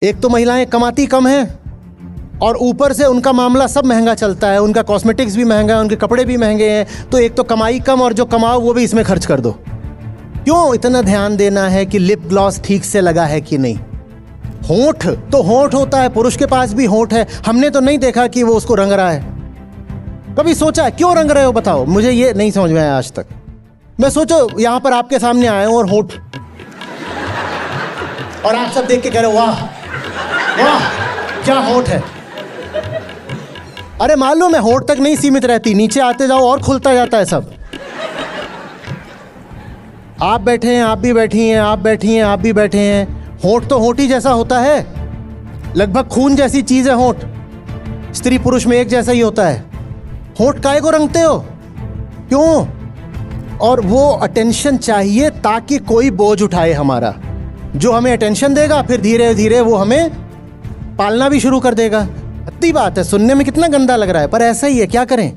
एक तो महिलाएं कमाती कम हैं और ऊपर से उनका मामला सब महंगा चलता है, उनका कॉस्मेटिक्स भी महंगा है, उनके कपड़े भी महंगे हैं। तो एक तो कमाई कम और जो कमाओ वो भी इसमें खर्च कर दो। क्यों इतना ध्यान देना है कि लिप ग्लॉस ठीक से लगा है कि नहीं? होंठ तो होंठ होता है, पुरुष के पास भी होंठ है, हमने तो नहीं देखा कि वो उसको रंग रहा है। कभी सोचा क्यों रंग रहे हो? बताओ, मुझे ये नहीं समझ में आया आज तक। मैं सोचो यहां पर आपके सामने आया हूं और होंठ, और आप सब देख के कह रहे हो वाह वाह क्या होंठ है। अरे मालूम है होंठ तक नहीं सीमित रहती, नीचे आते जाओ और खुलता जाता है सब। आप बैठे हैं, आप भी बैठी हैं, आप बैठी हैं, आप भी बैठे हैं। होंठ तो होंठ ही जैसा होता है, लगभग खून जैसी चीज है होंठ। स्त्री पुरुष में एक जैसा ही होता है। होंठ काहे को रंगते हो? क्यों? और वो अटेंशन चाहिए ताकि कोई बोझ उठाए हमारा। जो हमें अटेंशन देगा फिर धीरे धीरे वो हमें पालना भी शुरू कर देगा। अच्छी बात है, सुनने में कितना गंदा लग रहा है पर ऐसा ही है, क्या करें।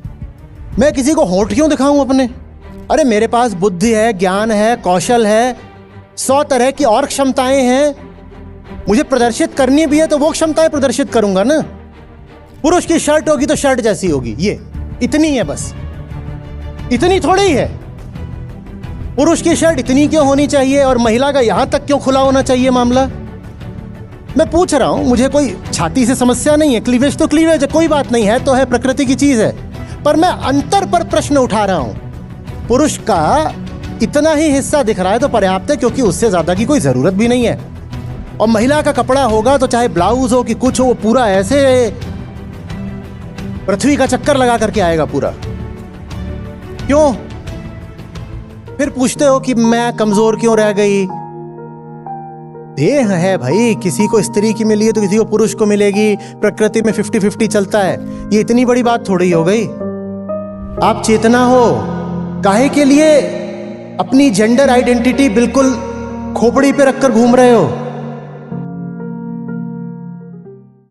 मैं किसी को होंठ क्यों दिखाऊं अपने? अरे मेरे पास बुद्धि है, ज्ञान है, कौशल है, 100 तरह की और क्षमताएं हैं। मुझे प्रदर्शित करनी भी है तो वो क्षमताएं प्रदर्शित करूंगा ना। पुरुष की शर्ट होगी तो शर्ट जैसी होगी, ये इतनी है बस, इतनी थोड़ी ही है। पुरुष की शर्ट इतनी क्यों होनी चाहिए और महिला का यहां तक क्यों खुला होना चाहिए मामला? मैं पूछ रहा हूं, मुझे कोई छाती से समस्या नहीं है, क्लीवेज तो क्लीवेज है, कोई बात नहीं है, तो है, प्रकृति की चीज है। पर मैं अंतर पर प्रश्न उठा रहा हूं। पुरुष का इतना ही हिस्सा दिख रहा है तो पर्याप्त है, क्योंकि उससे ज्यादा की कोई जरूरत भी नहीं है। और महिला का कपड़ा होगा तो चाहे ब्लाउज हो कि कुछ हो, वो पूरा ऐसे पृथ्वी का चक्कर लगा करके आएगा पूरा। क्यों? फिर पूछते हो कि मैं कमजोर क्यों रह गई? देह है भाई, किसी को स्त्री की मिली है तो किसी को पुरुष को मिलेगी। प्रकृति में 50-50 चलता है। ये इतनी बड़ी बात थोड़ी हो गई। आप चेतना हो, काहे के लिए अपनी जेंडर आइडेंटिटी बिल्कुल खोपड़ी पे रखकर घूम रहे हो?